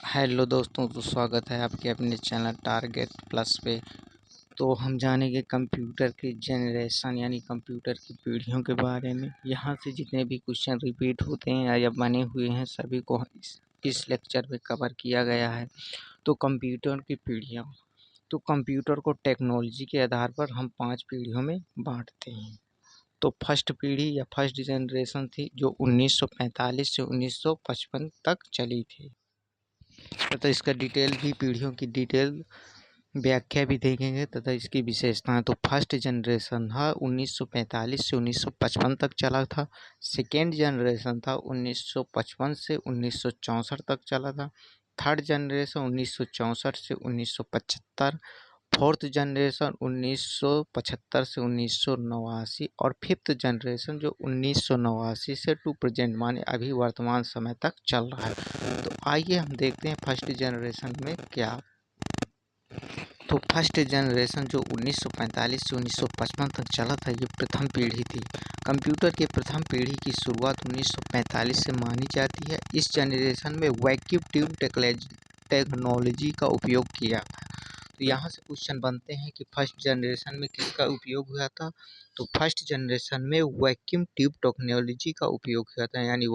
Hello दोस्तों, तो स्वागत है आपके अपने चैनल टारगेट प्लस पे। तो हम जानेंगे कंप्यूटर की जनरेशन यानी कंप्यूटर की पीढ़ियों के बारे में। यहाँ से जितने भी क्वेश्चन रिपीट होते हैं या बने हुए हैं सभी को इस लेक्चर में कवर किया गया है। तो कंप्यूटर की पीढ़ियाँ, तो कंप्यूटर को टेक्नोलॉजी के आधार पर हम 5 पीढ़ियों में बांटते हैं। तो फर्स्ट पीढ़ी या फर्स्ट जनरेशन थी जो 1945 से 1955 तक चली थी। तथा इसका डिटेल भी पीढ़ियों की डिटेल व्याख्या भी देखेंगे तथा इसकी विशेषताएं। तो फर्स्ट जनरेशन था 1945 से 1955 तक चला था। सेकेंड जनरेशन था 1955 से 1964 तक चला था। थर्ड जनरेशन 1964 से 1975। फोर्थ जनरेशन 1975 से 1989 और फिफ्थ जनरेशन जो 1989 से टू प्रेजेंट माने अभी वर्तमान समय तक चल रहा है। तो आइए हम देखते हैं फर्स्ट जनरेशन में क्या। तो फर्स्ट जनरेशन जो 1945 से 1955 तक चला था, ये प्रथम पीढ़ी थी। कंप्यूटर की प्रथम पीढ़ी की शुरुआत 1945 से मानी जाती है। इस जनरेशन में वैक्यूम ट्यूब टेक्नोलॉजी का उपयोग किया था। तो यहाँ से क्वेश्चन बनते हैं कि फर्स्ट जनरेशन में किसका उपयोग हुआ था। तो फर्स्ट जनरेशन में वैक्यूम ट्यूब टेक्नोलॉजी का उपयोग हुआ था, यानी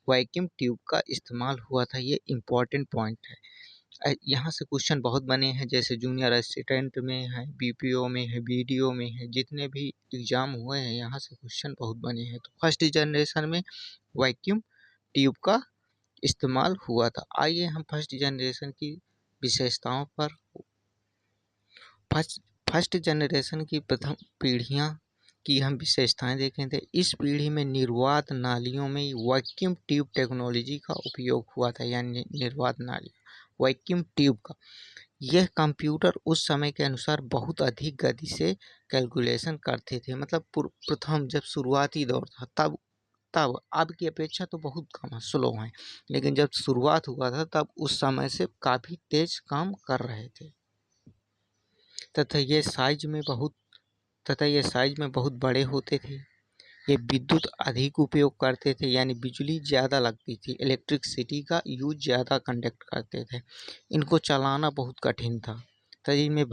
वैक्यूम ट्यूब का इस्तेमाल हुआ था। ये इम्पोर्टेंट पॉइंट है। यहाँ से क्वेश्चन बहुत बने हैं, जैसे जूनियर असिस्टेंट में है, बीपीओ में है, बीडीओ में है, जितने भी एग्जाम हुए हैं यहाँ से क्वेश्चन बहुत बने हैं। तो फर्स्ट जनरेशन में वैक्यूम ट्यूब का इस्तेमाल हुआ था। आइए हम फर्स्ट जनरेशन की विशेषताओं पर। फर्स्ट जनरेशन की प्रथम पीढ़ियाँ की हम विशेषताएं देखें थे। इस पीढ़ी में निर्वात नालियों में वैक्यूम ट्यूब टेक्नोलॉजी का उपयोग हुआ था, यानी निर्वात नाली वैक्यूम ट्यूब का। यह कंप्यूटर उस समय के अनुसार बहुत अधिक गति से कैलकुलेशन करते थे। मतलब प्रथम जब शुरुआती दौर था तब अब की अपेक्षा तो बहुत कम स्लो हैं, लेकिन जब शुरुआत हुआ था तब उस समय से काफ़ी तेज काम कर रहे थे। तथा ये साइज में बहुत बड़े होते थे। ये विद्युत अधिक उपयोग करते थे, यानी बिजली ज़्यादा लगती थी, इलेक्ट्रिसिटी का यूज ज़्यादा कंडक्ट करते थे। इनको चलाना बहुत कठिन था तथा इनमें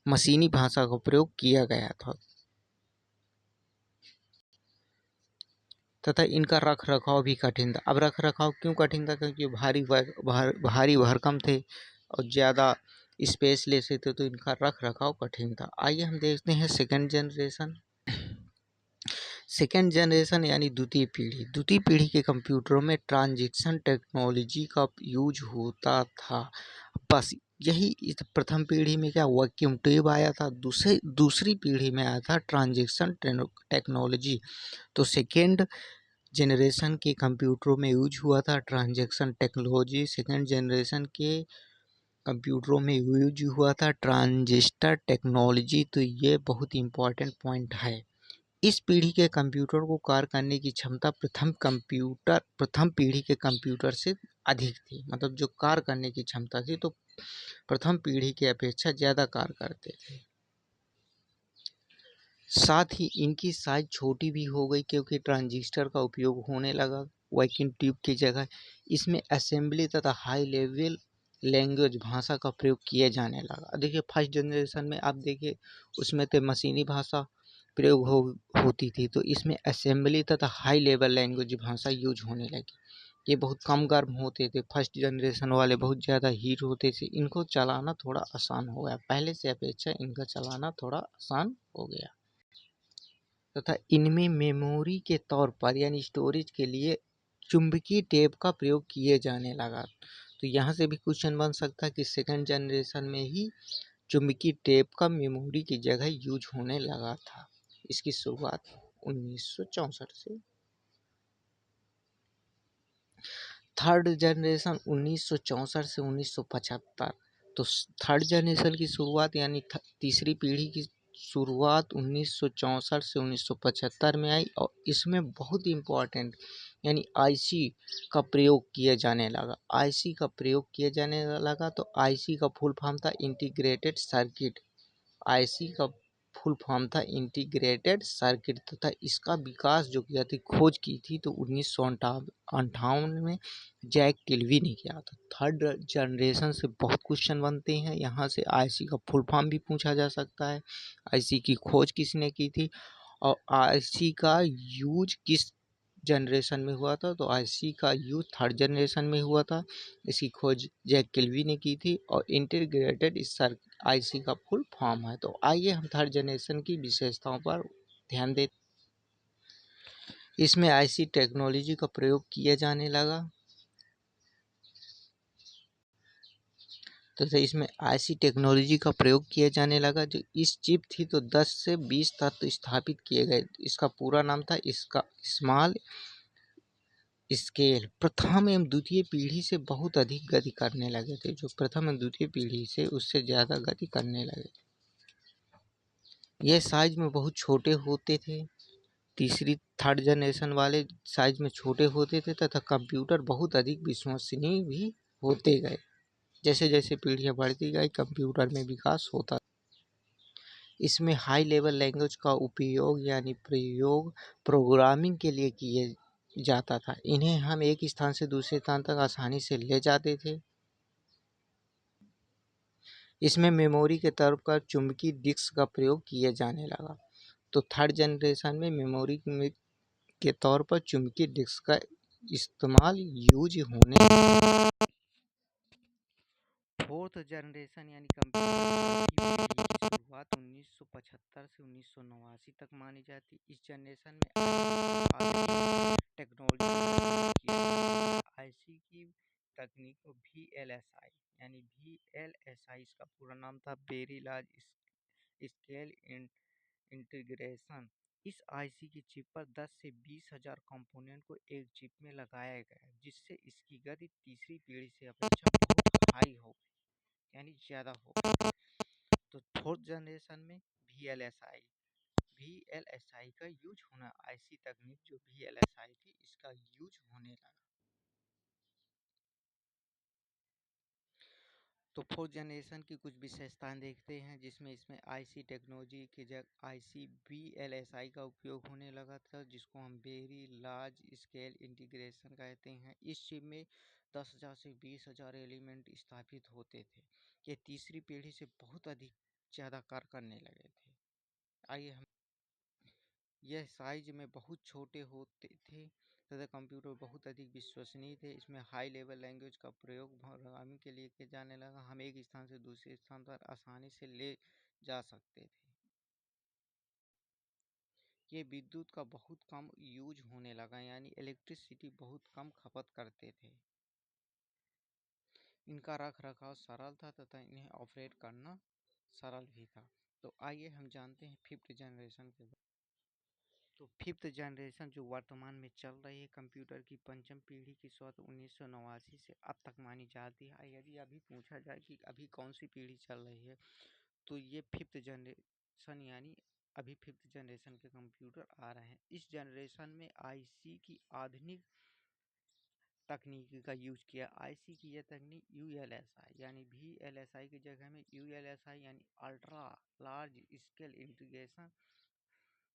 मशीनी भाषा का प्रयोग किया गया था तथा इनका रख रखाव भी कठिन था। अब रख रखाव क्यों कठिन था? क्योंकि भारी भरकम थे और ज़्यादा स्पेस लेते थे, तो इनका रख रखाव कठिन था। आइए हम देखते हैं सेकंड जनरेशन। सेकेंड जनरेशन यानी द्वितीय पीढ़ी के कंप्यूटरों में ट्रांजिशन टेक्नोलॉजी का यूज होता था। बस यही इस प्रथम पीढ़ी में क्या वैक्यूम ट्यूब आया था, दूसरी पीढ़ी में आया था ट्रांजिशन टेक्नोलॉजी। तो सेकेंड जनरेशन के कंप्यूटरों में यूज हुआ था ट्रांजिशन टेक्नोलॉजी। सेकेंड जनरेशन के कंप्यूटरों में यूज हुआ था ट्रांजिस्टर टेक्नोलॉजी। तो ये बहुत इंपॉर्टेंट पॉइंट है। इस पीढ़ी के कंप्यूटर को कार्य करने की क्षमता प्रथम पीढ़ी के कंप्यूटर से अधिक थी। मतलब जो कार्य करने की क्षमता थी तो प्रथम पीढ़ी की अपेक्षा ज़्यादा कार्य करते थे। साथ ही इनकी साइज छोटी भी हो गई, क्योंकि ट्रांजिस्टर का उपयोग होने लगा वैक्यूम ट्यूब की जगह। इसमें असेंबली तथा हाई लेवल लैंग्वेज भाषा का प्रयोग किया जाने लगा। देखिए फर्स्ट जनरेशन में आप देखिए उसमें तो मशीनी भाषा प्रयोग होती थी, तो इसमें असेंबली तथा हाई लेवल लैंग्वेज भाषा यूज होने लगी। ये बहुत कम गर्म होते थे। फर्स्ट जनरेशन वाले बहुत ज़्यादा हीट होते थे। इनको चलाना थोड़ा आसान हो गया, पहले से अपेक्षा इनका चलाना थोड़ा आसान हो गया। तथा इनमें मेमोरी के तौर पर यानी स्टोरेज के लिए चुंबकीय टेप का प्रयोग किए जाने लगा। तो यहाँ से भी क्वेश्चन बन सकता है कि सेकंड जनरेशन में ही चुंबकीय टेप का मेमोरी की जगह यूज होने लगा था। इसकी शुरुआत 1964 से। थर्ड जनरेशन 1964 से 1975। तो थर्ड जनरेशन की शुरुआत यानी तीसरी पीढ़ी की शुरुआत 1964 से 1975 में आई और इसमें बहुत इम्पोर्टेंट यानी आईसी का प्रयोग किया जाने लगा। आईसी का प्रयोग किया जाने लगा तो आईसी का फुल फॉर्म था इंटीग्रेटेड सर्किट। आईसी का फुल फॉर्म था इंटीग्रेटेड सर्किट तथा इसका विकास जो किया थी, खोज की थी तो 1958 में जैक किल्वी ने किया था। थर्ड जनरेशन से बहुत क्वेश्चन बनते हैं, यहाँ से आईसी का फुल फॉर्म भी पूछा जा सकता है, आईसी की खोज किसने की थी और आईसी का यूज किस जनरेशन में हुआ था। तो आईसी का यूज थर्ड जनरेशन में हुआ था, इसकी खोज जैक किल्वी ने की थी और इंटीग्रेटेड इस आईसी का फुल फॉर्म है। तो आइए हम थर्ड जनरेशन की विशेषताओं पर ध्यान दें। इसमें आईसी टेक्नोलॉजी का प्रयोग किया जाने लगा, तो इसमें आईसी टेक्नोलॉजी का प्रयोग किया जाने लगा। जो इस चिप थी तो 10 से 20 तत्व स्थापित किए गए। इसका पूरा नाम था इसका स्मॉल स्केल। प्रथम एवं द्वितीय पीढ़ी से बहुत अधिक गति करने लगे थे, जो प्रथम एवं द्वितीय पीढ़ी से उससे ज़्यादा गति करने लगे। यह साइज में बहुत छोटे होते थे, तीसरी थर्ड जनरेशन वाले साइज में छोटे होते थे तथा कंप्यूटर बहुत अधिक विश्वसनीय भी होते गए। जैसे जैसे पीढ़ियाँ बढ़ती गई कंप्यूटर में विकास होता। इसमें हाई लेवल लैंग्वेज का उपयोग यानी प्रयोग प्रोग्रामिंग के लिए किए जाता था। इन्हें हम एक स्थान से दूसरे स्थान तक आसानी से ले जाते थे। इसमें मेमोरी के तौर पर चुंबकीय डिस्क का प्रयोग किया जाने लगा। तो थर्ड जनरेशन में मेमोरी के तौर पर चुंबकीय डिस्क का इस्तेमाल यूज होने। फोर्थ जनरेशन यानी कंप्यूटर की शुरुआत 1975 से 1989 तक मानी जाती। इस जनरेशन में टेक्नोलॉजी आईसी की तकनीक को VLSI यानी VLSI इसका पूरा नाम था वेरी लार्ज स्केल इंटीग्रेशन। इस आईसी की चिप पर 10 से 20,000 कंपोनेंट को एक चिप में लगाया गया, जिससे इसकी गति तीसरी पीढ़ी से अपेक्षा बहुत हाई हो गई यानी ज़्यादा हो गई। तो फोर्थ जनरेशन में VLSI का यूज होना, आईसी तकनीक जो VLSI थी इसका यूज होने लगा। तो फोर्थ जनरेशन की कुछ विशेषताएं देखते हैं, जिसमें इसमें आईसी टेक्नोलॉजी की जगह आईसी VLSI का उपयोग होने लगा था, जिसको हम वेरी लार्ज स्केल इंटीग्रेशन कहते हैं। इस चिप में 10,000 से 20,000 एलिमेंट स्थापित होते थे। ये तीसरी पीढ़ी से बहुत अधिक ज़्यादा कार्य करने लगे थे। आइए हम यह साइज में बहुत छोटे होते थे तथा कंप्यूटर बहुत अधिक विश्वसनीय थे। इसमें हाई लेवल लैंग्वेज का प्रयोग प्रोग्रामिंग के लिए किया जाने लगा। हम एक स्थान से दूसरे स्थान पर आसानी से ले जा सकते थे। ये विद्युत का बहुत कम यूज होने लगा यानी इलेक्ट्रिसिटी बहुत कम खपत करते थे। इनका रख रखाव सरल था तथा इन्हें ऑपरेट करना सरल भी था। तो आइए हम जानते हैं फिफ्थ जनरेशन के बारे। तो फिफ्थ जनरेशन जो वर्तमान में चल रही है कंप्यूटर की पंचम पीढ़ी की शुरुआत 1989 से अब तक मानी जाती है। यदि अभी पूछा जाए कि अभी कौन सी पीढ़ी चल रही है, तो ये फिफ्थ जनरेशन यानी अभी फिफ्थ जनरेशन के कंप्यूटर आ रहे हैं। इस जनरेशन में आईसी की आधुनिक तकनीक का यूज किया। आईसी की यह तकनीक यूएलएसआई यानी VLSI की जगह में यूएलएसआई यानी ultra large scale integration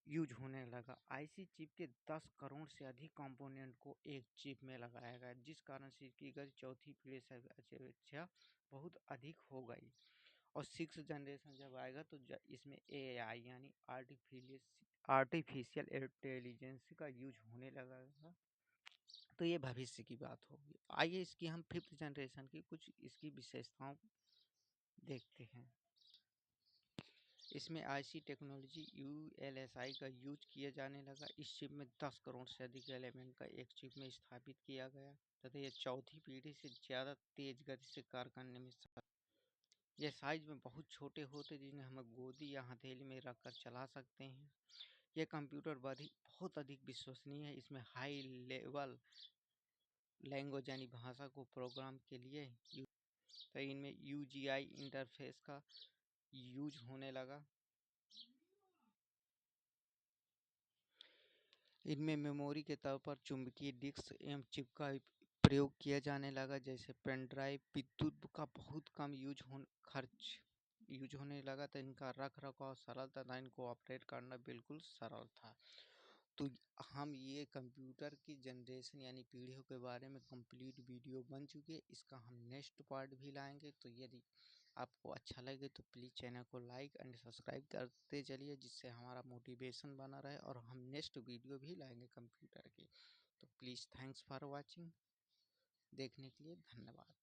use होने लगा। आईसी चिप के 10 करोड़ से अधिक कंपोनेंट को एक चिप में लगाया गया, जिस कारण से इसकी गति चौथी पीढ़ी से अपेक्षा बहुत अधिक हो गई। और सिक्स जनरेशन जब आएगा तो इसमें एआई यानी आर्टिफिशियल इंटेलिजेंस का यूज होने लगा। तो ये भविष्य की बात होगी। आइए इसकी हम फिफ्थ जनरेशन की कुछ इसकी विशेषताओं देखते हैं। इसमें आईसी टेक्नोलॉजी यूएलएसआई का यूज किया जाने लगा। इस चिप में 10 करोड़ से अधिक एलिमेंट का एक चिप में स्थापित किया गया तथा यह चौथी पीढ़ी से ज़्यादा तेज गति से कार्य करने में यह साइज में बहुत छोटे होते, जिन्हें हम गोदी या हथेली में रखकर चला सकते हैं। यह कंप्यूटर बहुत अधिक विश्वसनीय है। इसमें हाई लेवल लैंग्वेज यानी भाषा को प्रोग्राम के लिए तो इनमें यूजीआई इंटरफेस का यूज होने लगा। इनमें मेमोरी के तौर पर चुंबकीय डिस्क एवं चिप का प्रयोग किया जाने लगा, जैसे पेन ड्राइव। विद्युत का बहुत कम खर्च यूज होने लगा था, इनका रख रखाव सरल था, इनको ऑपरेट करना बिल्कुल सरल था। तो हम ये कंप्यूटर की जनरेशन यानी पीढ़ियों के बारे में कंप्लीट वीडियो बन चुकी है, इसका हम नेक्स्ट पार्ट भी लाएंगे। तो यदि आपको अच्छा लगे तो प्लीज़ चैनल को लाइक एंड सब्सक्राइब करते चलिए, जिससे हमारा मोटिवेशन बना रहे और हम नेक्स्ट वीडियो भी लाएंगे कंप्यूटर की। तो प्लीज़ थैंक्स फॉर वॉचिंग, देखने के लिए धन्यवाद।